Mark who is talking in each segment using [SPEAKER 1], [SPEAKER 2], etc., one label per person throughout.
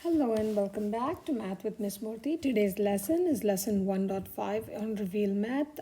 [SPEAKER 1] Hello and welcome back to Math with Miss Murthy. Today's lesson is lesson 1.5 on Reveal Math.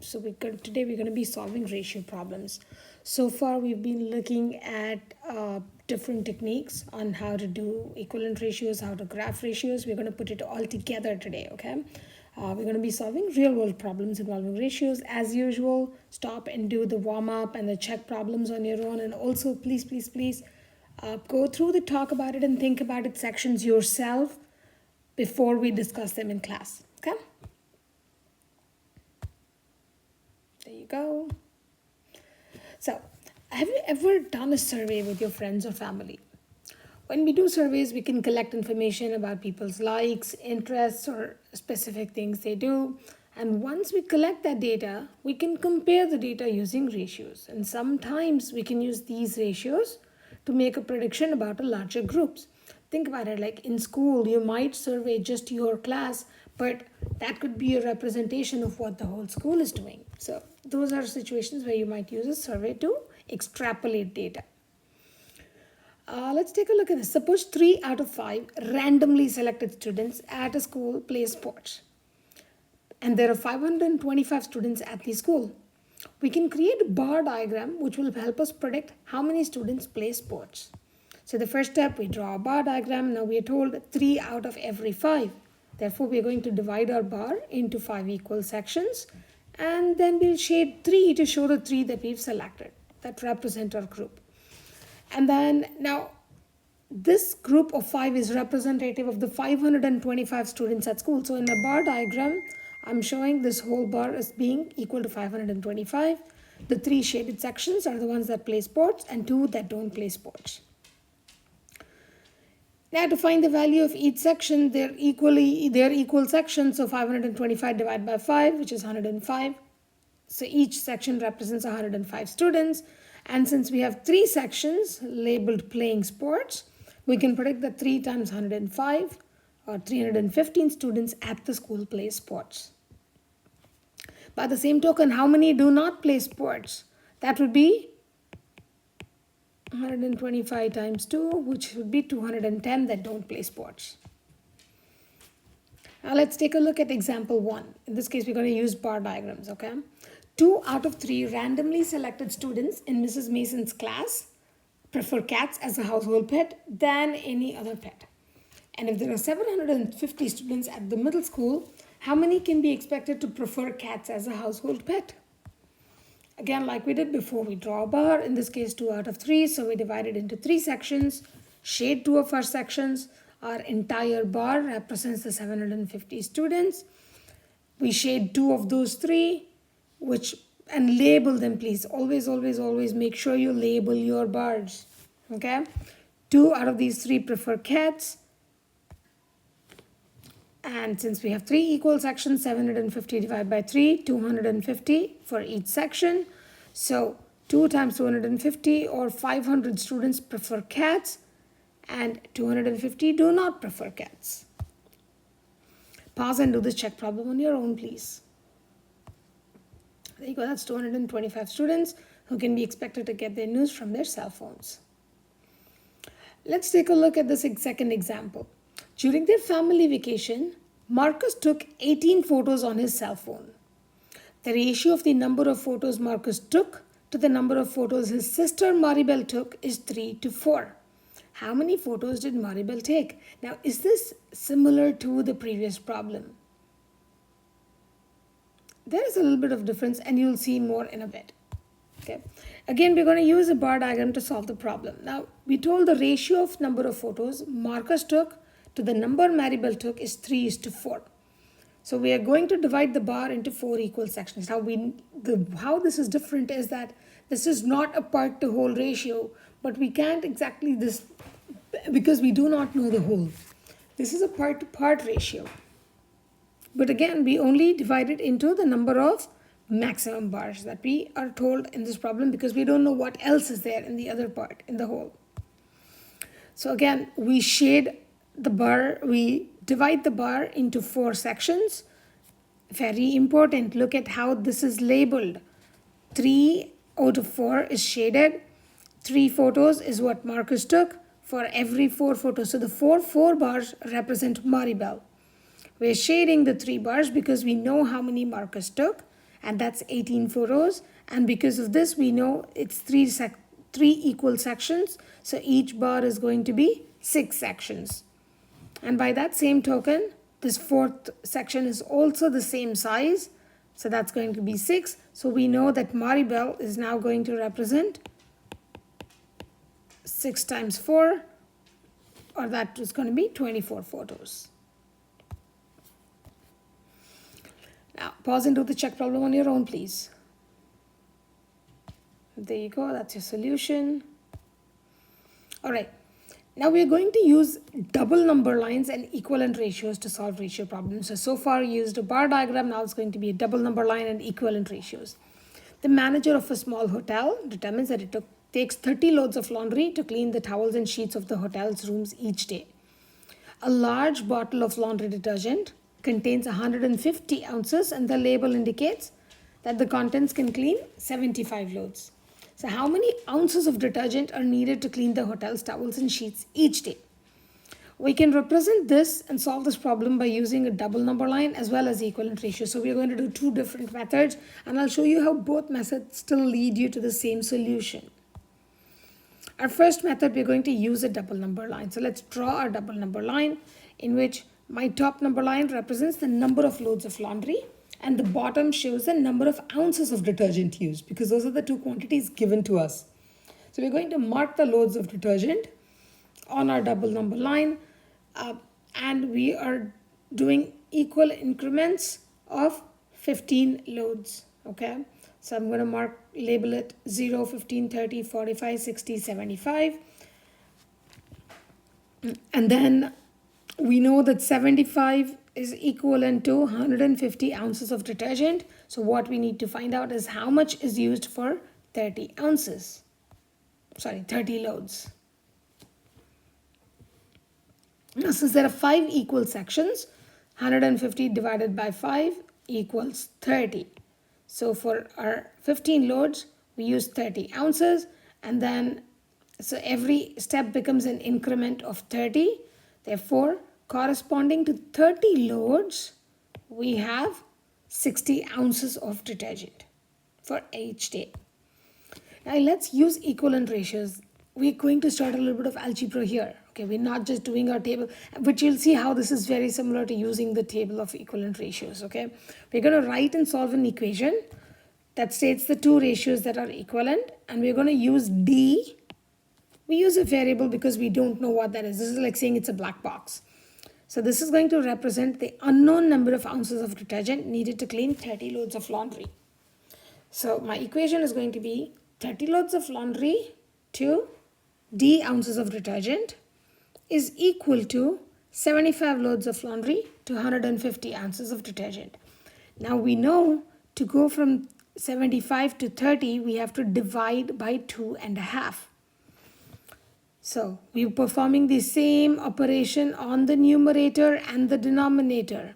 [SPEAKER 1] Today we're going to be solving ratio problems. So far we've been looking at different techniques on how to do equivalent ratios, how to graph ratios. We're going to put it all together today, okay? We're going to be solving real world problems involving ratios. As usual, stop and do the warm up and the check problems on your own. And also, please, go through the talk about it and think about it sections yourself before we discuss them in class. Okay? There you go. So, have you ever done a survey with your friends or family? When we do surveys, we can collect information about people's likes, interests, or specific things they do. And once we collect that data, we can compare the data using ratios. And sometimes we can use these ratios to make a prediction about a larger groups. Think about it, like in school, you might survey just your class, but that could be a representation of what the whole school is doing. So those are situations where you might use a survey to extrapolate data. Let's take a look at this. Suppose 3 out of 5 randomly selected students at a school play sports. And there are 525 students at the school. We can create a bar diagram which will help us predict how many students play sports. So the first step, we draw a bar diagram. Now we are told 3 out of every 5. Therefore, we are going to divide our bar into 5 equal sections. And then we'll shade 3 to show the 3 that we've selected that represent our group. And then now this group of 5 is representative of the 525 students at school. So in the bar diagram, I'm showing this whole bar as being equal to 525. The 3 shaded sections are the ones that play sports and 2 that don't play sports. Now to find the value of each section, they're equal sections. So 525 divided by 5, which is 105. So each section represents 105 students. And since we have 3 sections labeled playing sports, we can predict that 3 times 105 or 315 students at the school play sports. By the same token, how many do not play sports? That would be 125 times 2, which would be 210 that don't play sports. Now let's take a look at example 1. In this case, we're going to use bar diagrams, okay? 2 out of 3 randomly selected students in Mrs. Mason's class prefer cats as a household pet than any other pet. And if there are 750 students at the middle school, how many can be expected to prefer cats as a household pet? Again, like we did before, we draw a bar, in this case 2 out of 3, so we divide it into 3 sections, shade 2 of our sections. Our entire bar represents the 750 students. We shade 2 of those 3, and label them, please. Always make sure you label your bars. Okay? 2 out of these 3 prefer cats. And since we have 3 equal sections, 750 divided by 3, 250 for each section. So 2 times 250 or 500 students prefer cats and 250 do not prefer cats. Pause and do this check problem on your own, please. There you go, that's 225 students who can be expected to get their news from their cell phones. Let's take a look at this second example. During their family vacation, Marcus took 18 photos on his cell phone. The ratio of the number of photos Marcus took to the number of photos his sister Maribel took is 3 to 4. How many photos did Maribel take? Now, is this similar to the previous problem? There is a little bit of difference and you'll see more in a bit. Okay. Again, we're going to use a bar diagram to solve the problem. Now, we told the ratio of number of photos Marcus took to the number Maribel took is 3 is to 4. So we are going to divide the bar into 4 equal sections. How this is different is that this is not a part to whole ratio, but we can't exactly this because we do not know the whole. This is a part to part ratio. But again, we only divide it into the number of maximum bars that we are told in this problem because we don't know what else is there in the other part, in the whole. So again, we shade the bar, we divide the bar into 4 sections. Very important, look at how this is labeled. 3 out of 4 is shaded. 3 photos is what Marcus took. for every 4 photos. So the four bars represent Maribel. We're shading the 3 bars because we know how many Marcus took, and that's 18 photos. And because of this, we know it's three equal sections. So each bar is going to be 6 sections. And by that same token, this 4th section is also the same size. So that's going to be 6. So we know that Maribel is now going to represent 6 times 4, or that is going to be 24 photos. Now pause and do the check problem on your own, please. There you go, that's your solution. All right. Now we are going to use double number lines and equivalent ratios to solve ratio problems. So far we used a bar diagram, now it's going to be a double number line and equivalent ratios. The manager of a small hotel determines that it takes 30 loads of laundry to clean the towels and sheets of the hotel's rooms each day. A large bottle of laundry detergent contains 150 ounces and the label indicates that the contents can clean 75 loads. So how many ounces of detergent are needed to clean the hotel's towels and sheets each day? We can represent this and solve this problem by using a double number line as well as equivalent ratio. So we are going to do 2 different methods, and I'll show you how both methods still lead you to the same solution. Our first method, we're going to use a double number line. So let's draw our double number line, in which my top number line represents the number of loads of laundry, and the bottom shows the number of ounces of detergent used, because those are the 2 quantities given to us. So we're going to mark the loads of detergent on our double number line, and we are doing equal increments of 15 loads. Okay, so I'm going to label it 0, 15, 30, 45, 60, 75. And then we know that 75 is equivalent to 150 ounces of detergent. So what we need to find out is how much is used for 30 ounces. 30 loads. Now since there are 5 equal sections, 150 divided by 5 equals 30. So for our 15 loads, we use 30 ounces, and then so every step becomes an increment of 30. Therefore, corresponding to 30 loads, we have 60 ounces of detergent for each day. Now let's use equivalent ratios. We're going to start a little bit of algebra here. Okay, we're not just doing our table, but you'll see how this is very similar to using the table of equivalent ratios. Okay, we're going to write and solve an equation that states the 2 ratios that are equivalent, and we're going to use D. We use a variable because we don't know what that is. This is like saying it's a black box. So this is going to represent the unknown number of ounces of detergent needed to clean 30 loads of laundry. So my equation is going to be 30 loads of laundry to D ounces of detergent is equal to 75 loads of laundry to 150 ounces of detergent. Now we know to go from 75 to 30, we have to divide by 2.5. So we're performing the same operation on the numerator and the denominator.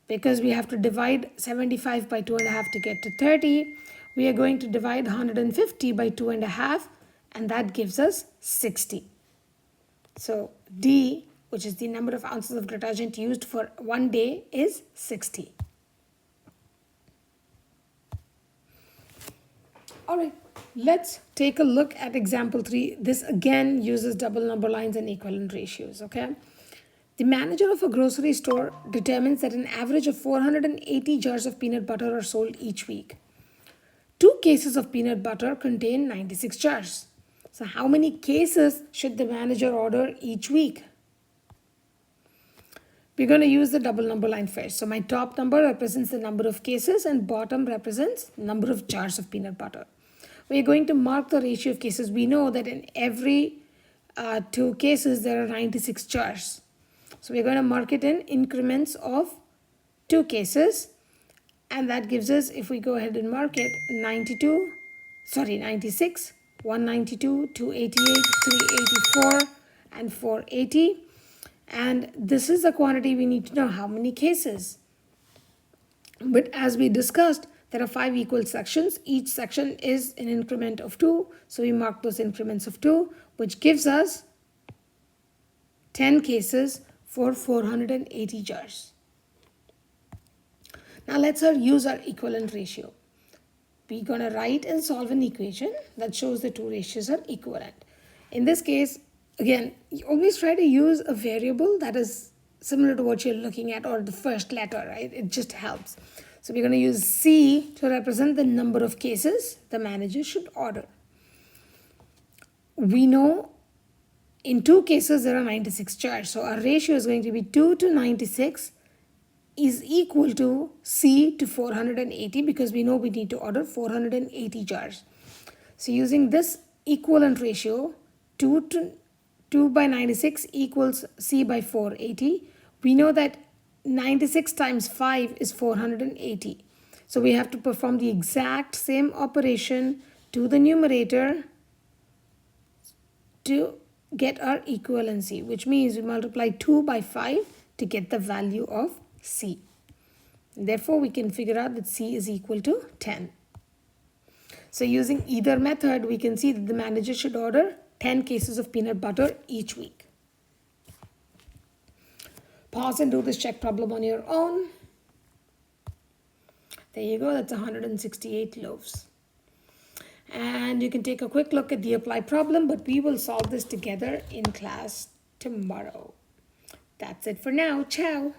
[SPEAKER 1] Because we have to divide 75 by 2.5 to get to 30, we are going to divide 150 by 2.5, and that gives us 60. So D, which is the number of ounces of detergent used for one day, is 60. All right, let's take a look at example 3. This again uses double number lines and equivalent ratios, okay? The manager of a grocery store determines that an average of 480 jars of peanut butter are sold each week. 2 cases of peanut butter contain 96 jars. So how many cases should the manager order each week? We're going to use the double number line first. So my top number represents the number of cases and bottom represents number of jars of peanut butter. We're going to mark the ratio of cases. We know that in every 2 cases there are 96 jars. So we're going to mark it in increments of 2 cases, and that gives us, if we go ahead and mark it, 96, 192, 288, 384, and 480. And this is the quantity we need to know, how many cases. But as we discussed, there are 5 equal sections. Each section is an increment of 2. So we mark those increments of 2, which gives us 10 cases for 480 jars. Now let's use our equivalent ratio. We're going to write and solve an equation that shows the two ratios are equivalent. In this case, again, you always try to use a variable that is similar to what you're looking at, or the first letter, right? It just helps. So we're going to use C to represent the number of cases the manager should order. We know in 2 cases there are 96 jars. So our ratio is going to be 2 to 96 is equal to C to 480, because we know we need to order 480 jars. So using this equivalent ratio, 2 by 96 equals C by 480. We know that 96 times 5 is 480. So we have to perform the exact same operation to the numerator to get our equivalency, which means we multiply 2 by 5 to get the value of C. Therefore, we can figure out that C is equal to 10. So using either method, we can see that the manager should order 10 cases of peanut butter each week. Pause and do this check problem on your own. There you go, that's 168 loaves. And you can take a quick look at the apply problem, but we will solve this together in class tomorrow. That's it for now. Ciao.